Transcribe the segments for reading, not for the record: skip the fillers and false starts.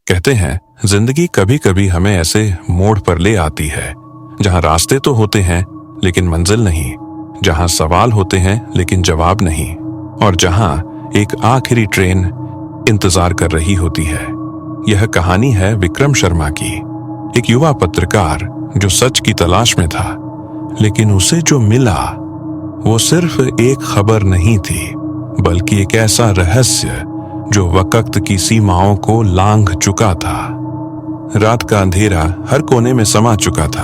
कहते हैं जिंदगी कभी कभी हमें ऐसे मोड़ पर ले आती है जहां रास्ते तो होते हैं लेकिन मंजिल नहीं, जहां सवाल होते हैं लेकिन जवाब नहीं, और जहां एक आखिरी ट्रेन इंतजार कर रही होती है। यह कहानी है विक्रम शर्मा की, एक युवा पत्रकार जो सच की तलाश में था, लेकिन उसे जो मिला वो सिर्फ एक खबर नहीं थी बल्कि एक ऐसा रहस्य जो वक्त की सीमाओं को लांघ चुका था। रात का अंधेरा हर कोने में समा चुका था।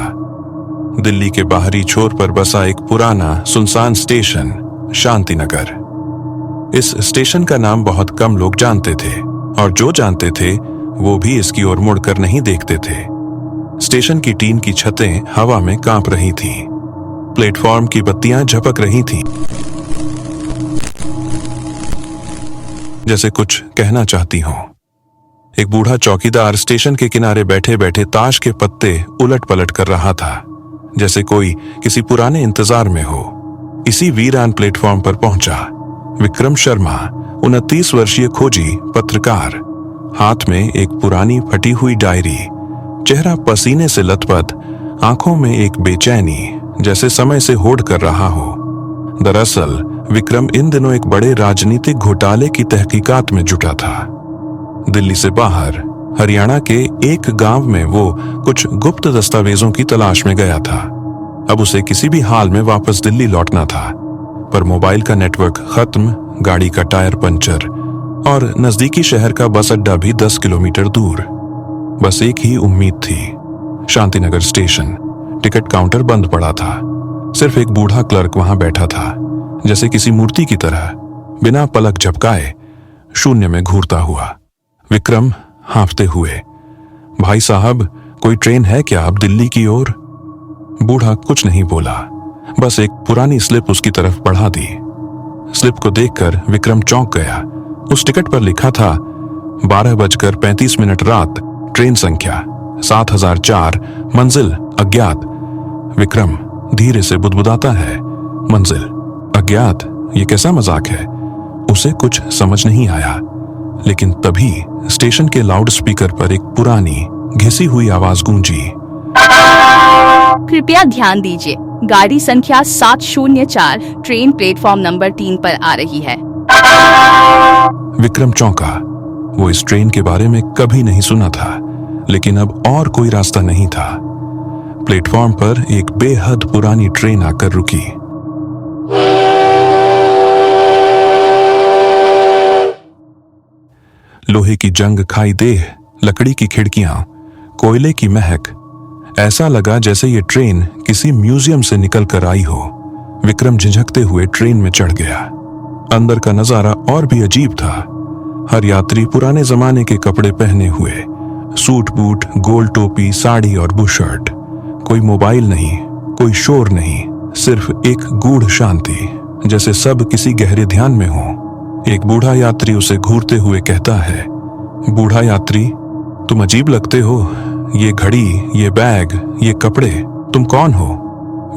दिल्ली के बाहरी छोर पर बसा एक पुराना सुनसान स्टेशन, शांति नगर। इस स्टेशन का नाम बहुत कम लोग जानते थे, और जो जानते थे वो भी इसकी ओर मुड़कर नहीं देखते थे। स्टेशन की टीन की छतें हवा में कांप रही थीं। प्लेटफॉर्म की बत्तियां झपक रही थीं, जैसे कुछ कहना चाहती हो। एक बूढ़ा चौकीदार स्टेशन के किनारे बैठे बैठे ताश के पत्ते उलट पलट कर रहा था, जैसे कोई किसी पुराने इंतजार में हो। इसी वीरान प्लेटफॉर्म पर पहुंचा विक्रम शर्मा, 29 वर्षीय खोजी पत्रकार। हाथ में एक पुरानी फटी हुई डायरी, चेहरा पसीने से लथपथ, आंखों में एक बेचैनी, जैसे समय से होड़ कर रहा हो। दरअसल विक्रम इन दिनों एक बड़े राजनीतिक घोटाले की तहकीकात में जुटा था। दिल्ली से बाहर हरियाणा के एक गांव में वो कुछ गुप्त दस्तावेजों की तलाश में गया था। अब उसे किसी भी हाल में वापस दिल्ली लौटना था, पर मोबाइल का नेटवर्क खत्म, गाड़ी का टायर पंचर, और नजदीकी शहर का बस अड्डा भी 10 किलोमीटर दूर। बस एक ही उम्मीद थी, शांतिनगर स्टेशन। टिकट काउंटर बंद पड़ा था। सिर्फ एक बूढ़ा क्लर्क वहां बैठा था, जैसे किसी मूर्ति की तरह, बिना पलक झपकाए, शून्य में घूरता हुआ। विक्रम हाँफते हुए, भाई साहब, कोई ट्रेन है क्या अब दिल्ली की ओर? बूढ़ा कुछ नहीं बोला, बस एक पुरानी स्लिप उसकी तरफ बढ़ा दी। स्लिप को देखकर विक्रम चौंक गया। उस टिकट पर लिखा था 12:35 रात, ट्रेन संख्या 7004, मंजिल अज्ञात। विक्रम धीरे से बुदबुदाता है, मंजिल अज्ञात, ये कैसा मजाक है? उसे कुछ समझ नहीं आया, लेकिन तभी स्टेशन के लाउड स्पीकर पर एक पुरानी घिसी हुई आवाज गूंजी, कृपया ध्यान दीजिए, गाड़ी संख्या 704 ट्रेन प्लेटफॉर्म नंबर 3 पर आ रही है। विक्रम चौंका। वो इस ट्रेन के बारे में कभी नहीं सुना था, लेकिन अब और कोई रास्ता नहीं था। प्लेटफॉर्म पर एक बेहद पुरानी ट्रेन आकर रुकी। लोहे की जंग खाई देह, लकड़ी की खिड़कियां, कोयले की महक। ऐसा लगा जैसे ये ट्रेन किसी म्यूजियम से निकल कर आई हो। विक्रम झिझकते हुए ट्रेन में चढ़ गया। अंदर का नजारा और भी अजीब था। हर यात्री पुराने जमाने के कपड़े पहने हुए, सूट बूट, गोल टोपी, साड़ी और बुशर्ट। कोई मोबाइल नहीं, कोई शोर नहीं, सिर्फ एक गूढ़ शांति, जैसे सब किसी गहरे ध्यान में हो। एक बूढ़ा यात्री उसे घूरते हुए कहता है, बूढ़ा यात्री, तुम अजीब लगते हो, ये घड़ी, ये बैग, ये कपड़े, तुम कौन हो?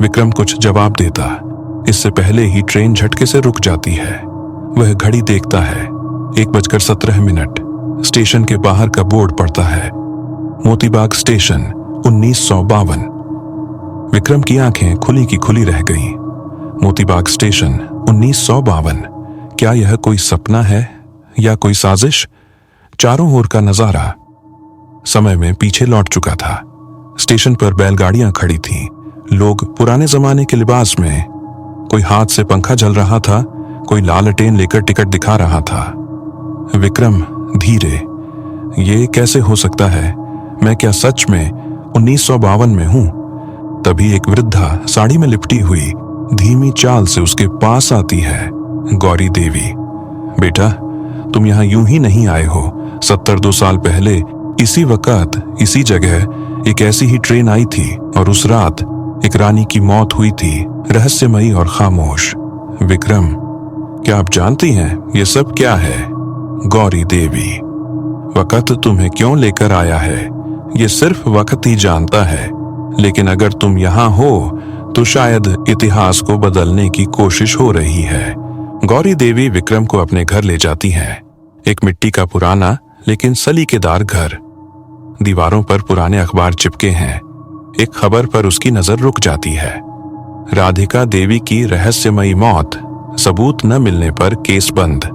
विक्रम कुछ जवाब देता, इससे पहले ही ट्रेन झटके से रुक जाती है। वह घड़ी देखता है, 1:17। स्टेशन के बाहर का बोर्ड पड़ता है, मोतीबाग स्टेशन, 1952। विक्रम की आंखें खुली की खुली रह गईं। मोतीबाग स्टेशन, 1952। क्या यह कोई सपना है या कोई साजिश? चारों ओर का नजारा समय में पीछे लौट चुका था। स्टेशन पर बैलगाड़ियां खड़ी थीं, लोग पुराने जमाने के लिबास में। कोई हाथ से पंखा जल रहा था, कोई लालटेन लेकर टिकट दिखा रहा था। विक्रम धीरे, ये कैसे हो सकता है? मैं क्या सच में 1952 में हूं? तभी एक वृद्धा साड़ी में लिपटी हुई धीमी चाल से उसके पास आती है, गौरी देवी। बेटा, तुम यहाँ यूं ही नहीं आए हो। 72 साल पहले इसी वक्त, इसी जगह एक ऐसी ही ट्रेन आई थी, और उस रात एक रानी की मौत हुई थी, रहस्यमयी और खामोश। विक्रम, क्या आप जानती हैं ये सब क्या है? गौरी देवी, वक्त तुम्हें क्यों लेकर आया है ये सिर्फ वक्त ही जानता है, लेकिन अगर तुम यहाँ हो तो शायद इतिहास को बदलने की कोशिश हो रही है। गौरी देवी विक्रम को अपने घर ले जाती हैं। एक मिट्टी का पुराना लेकिन सलीकेदार घर, दीवारों पर पुराने अखबार चिपके हैं। एक खबर पर उसकी नजर रुक जाती है। राधिका देवी की रहस्यमयी मौत, सबूत न मिलने पर केस बंद।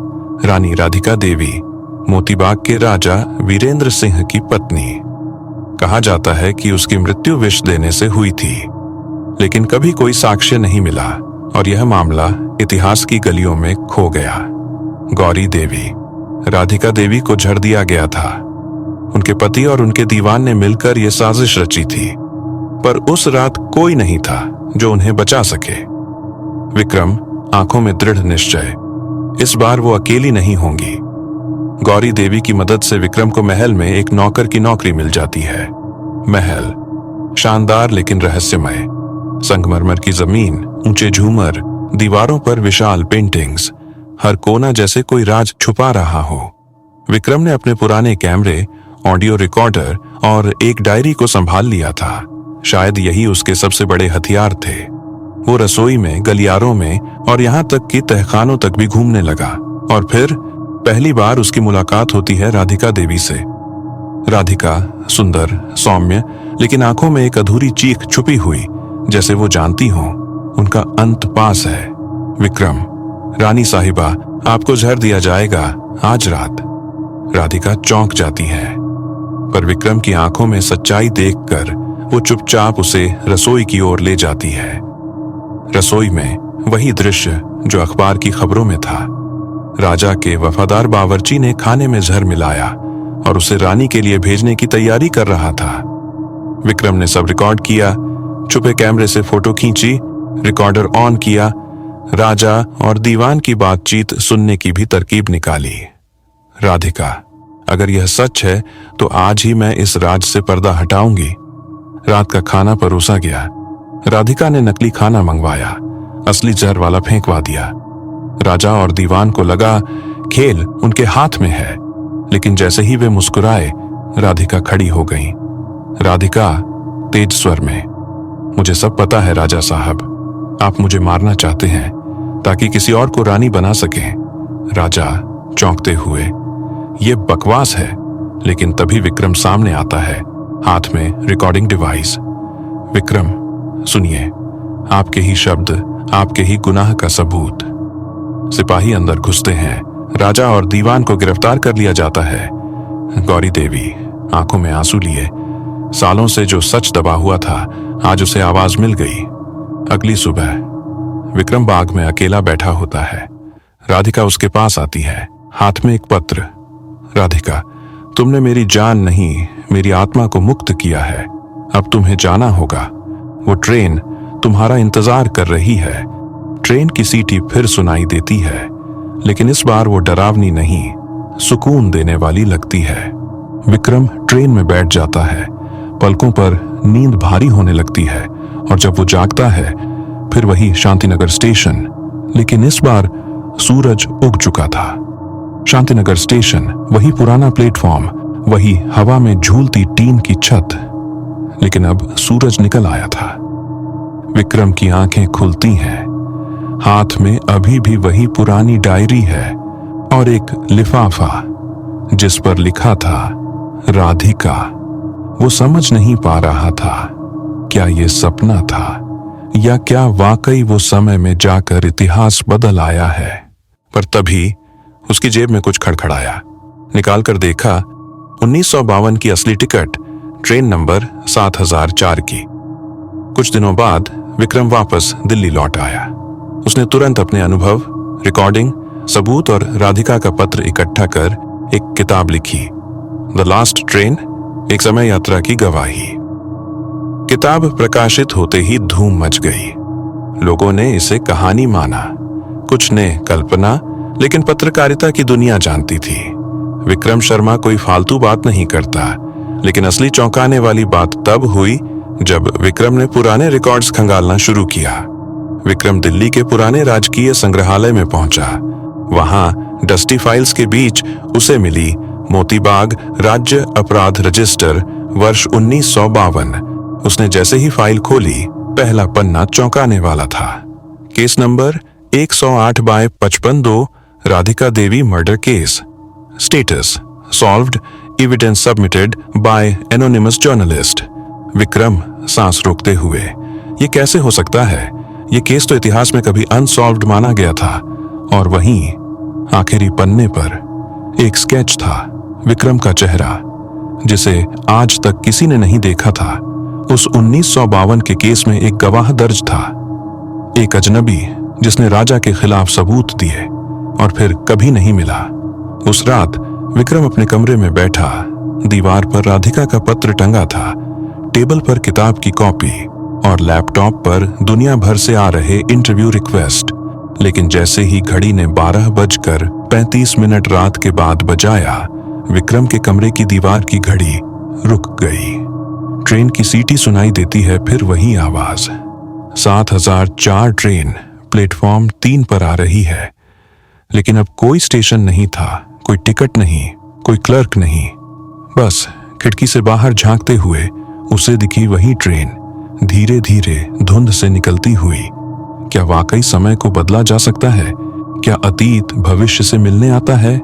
रानी राधिका देवी मोतीबाग के राजा वीरेंद्र सिंह की पत्नी। कहा जाता है कि उसकी मृत्यु विष देने से हुई थी, लेकिन कभी कोई साक्ष्य नहीं मिला और यह मामला इतिहास की गलियों में खो गया। गौरी देवी, राधिका देवी को झड़ दिया गया था। उनके पति और उनके दीवान ने मिलकर यह साजिश रची थी, पर उस रात कोई नहीं था जो उन्हें बचा सके। विक्रम, आंखों में दृढ़ निश्चय, इस बार वो अकेली नहीं होंगी। गौरी देवी की मदद से विक्रम को महल में एक नौकर की नौकरी मिल जाती है। महल शानदार लेकिन रहस्यमय। संगमरमर की जमीन, ऊंचे झूमर, दीवारों पर विशाल पेंटिंग्स, हर कोना जैसे कोई राज छुपा रहा हो। विक्रम ने अपने पुराने कैमरे, ऑडियो रिकॉर्डर और एक डायरी को संभाल लिया था। शायद यही उसके सबसे बड़े हथियार थे। वो रसोई में, गलियारों में और यहाँ तक कि तहखानों तक भी घूमने लगा। और फिर पहली बार उसकी मुलाकात होती है राधिका देवी से। राधिका सुंदर, सौम्य, लेकिन आंखों में एक अधूरी चीख छुपी हुई, जैसे वो जानती हो उनका अंत पास है। विक्रम, रानी साहिबा, आपको झड़ दिया जाएगा आज रात। राधिका चौंक जाती है, पर विक्रम की आंखों में सच्चाई देखकर वो चुपचाप उसे रसोई की ओर ले जाती है। रसोई में वही दृश्य जो अखबार की खबरों में था। राजा के वफादार बावर्ची ने खाने में जहर मिलाया और उसे रानी के लिए भेजने की तैयारी कर रहा था। विक्रम ने सब रिकॉर्ड किया, छुपे कैमरे से फोटो खींची, रिकॉर्डर ऑन किया, राजा और दीवान की बातचीत सुनने की भी तरकीब निकाली। राधिका, अगर यह सच है तो आज ही मैं इस राज से पर्दा हटाऊंगी। रात का खाना परोसा गया। राधिका ने नकली खाना मंगवाया, असली जहर वाला फेंकवा दिया। राजा और दीवान को लगा खेल उनके हाथ में है, लेकिन जैसे ही वे मुस्कुराए, राधिका खड़ी हो गई। राधिका तेज स्वर में, मुझे सब पता है राजा साहब, आप मुझे मारना चाहते हैं ताकि किसी और को रानी बना सकें। राजा चौंकते हुए, ये बकवास है। लेकिन तभी विक्रम सामने आता है, हाथ में रिकॉर्डिंग डिवाइस। विक्रम, सुनिए, आपके ही शब्द, आपके ही गुनाह का सबूत। सिपाही अंदर घुसते हैं। राजा और दीवान को गिरफ्तार कर लिया जाता है। गौरी देवी आंखों में आंसू लिए, सालों से जो सच दबा हुआ था, आज उसे आवाज मिल गई। अगली सुबह विक्रम बाग में अकेला बैठा होता है। राधिका उसके पास आती है, हाथ में एक पत्र। राधिका, तुमने मेरी जान नहीं, मेरी आत्मा को मुक्त किया है। अब तुम्हें जाना होगा। वो ट्रेन तुम्हारा इंतजार कर रही है। ट्रेन की सीटी फिर सुनाई देती है, लेकिन इस बार वो डरावनी नहीं, सुकून देने वाली लगती है। विक्रम ट्रेन में बैठ जाता है। पलकों पर नींद भारी होने लगती है और जब वो जागता है, फिर वही शांतिनगर स्टेशन, लेकिन इस बार सूरज उग चुका था। शांतिनगर स्टेशन, वही पुराना प्लेटफॉर्म, वही हवा में झूलती टीन की छत, लेकिन अब सूरज निकल आया था। विक्रम की आंखें खुलती हैं। हाथ में अभी भी वही पुरानी डायरी है और एक लिफाफा जिस पर लिखा था राधिका। वो समझ नहीं पा रहा था, क्या ये सपना था या क्या वाकई वो समय में जाकर इतिहास बदल आया है। पर तभी उसकी जेब में कुछ खड़खड़ाया। निकालकर देखा 1952 की असली टिकट, ट्रेन नंबर 7004 की। कुछ दिनों बाद विक्रम वापस दिल्ली लौट आया। उसने तुरंत अपने अनुभव, रिकॉर्डिंग, सबूत और राधिका का पत्र इकट्ठा कर एक किताब लिखी, द लास्ट ट्रेन, एक समय यात्रा की गवाही। किताब प्रकाशित होते ही धूम मच गई। लोगों ने इसे कहानी माना, कुछ ने कल्पना, लेकिन पत्रकारिता की दुनिया जानती थी विक्रम शर्मा कोई फालतू बात नहीं करता। लेकिन असली चौंकाने वाली बात तब हुई जब विक्रम ने पुराने रिकॉर्ड्स खंगालना शुरू किया। विक्रम दिल्ली के पुराने राजकीय संग्रहालय में पहुंचा। वहां डस्टी फाइल्स के बीच उसे मिली मोतीबाग राज्य अपराध रजिस्टर वर्ष 1952। उसने जैसे ही फाइल खोली, पहला पन्ना चौंकाने वाला था। Case number 108/55-2 Radhika Devi murder case. Status solved evidence submitted by anonymous journalist. Vikram सांस रोकते हुए, ये कैसे हो सकता है? ये केस तो इतिहास में कभी अनसॉल्व्ड माना गया था। और वहीं आखिरी पन्ने पर एक स्केच था, विक्रम का चेहरा, जिसे आज तक किसी ने नहीं देखा था। उस 1952 के केस में एक गवाह दर्ज था, एक अजनबी जिसने राजा के खिलाफ सबूत दिए और फिर कभी नहीं मिला। उस रात विक्रम अपने कमरे में बैठा, दीवार पर राधिका का पत्र टंगा था, टेबल पर किताब की कॉपी और लैपटॉप पर दुनिया भर से आ रहे इंटरव्यू रिक्वेस्ट। लेकिन जैसे ही घड़ी ने 12:35 रात के बाद बजाया, विक्रम के कमरे की दीवार की घड़ी रुक गई। ट्रेन की सीटी सुनाई देती है, फिर वही आवाज। 7004 ट्रेन प्लेटफॉर्म 3 पर आ रही है। लेकिन अब कोई स्टेशन नहीं था, कोई टिकट नहीं, कोई क्लर्क नहीं। बस खिड़की से बाहर झांकते हुए उसे दिखी वही ट्रेन, धीरे धीरे धुंध से निकलती हुई। क्या वाकई समय को बदला जा सकता है? क्या अतीत भविष्य से मिलने आता है?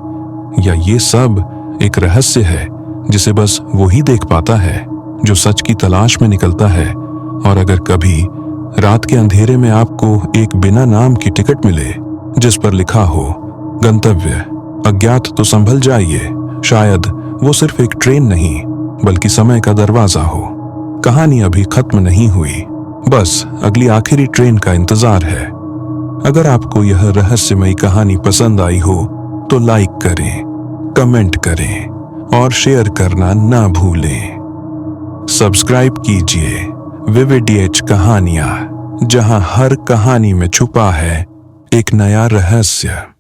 या ये सब एक रहस्य है जिसे बस वही देख पाता है जो सच की तलाश में निकलता है? और अगर कभी रात के अंधेरे में आपको एक बिना नाम की टिकट मिले जिस पर लिखा हो गंतव्य अज्ञात, तो संभल जाइए, शायद वो सिर्फ एक ट्रेन नहीं बल्कि समय का दरवाजा हो। कहानी अभी खत्म नहीं हुई, बस अगली आखिरी ट्रेन का इंतजार है। अगर आपको यह रहस्यमयी कहानी पसंद आई हो तो लाइक करें, कमेंट करें और शेयर करना ना भूलें। सब्सक्राइब कीजिए विविड DH कहानियां, जहां हर कहानी में छुपा है एक नया रहस्य।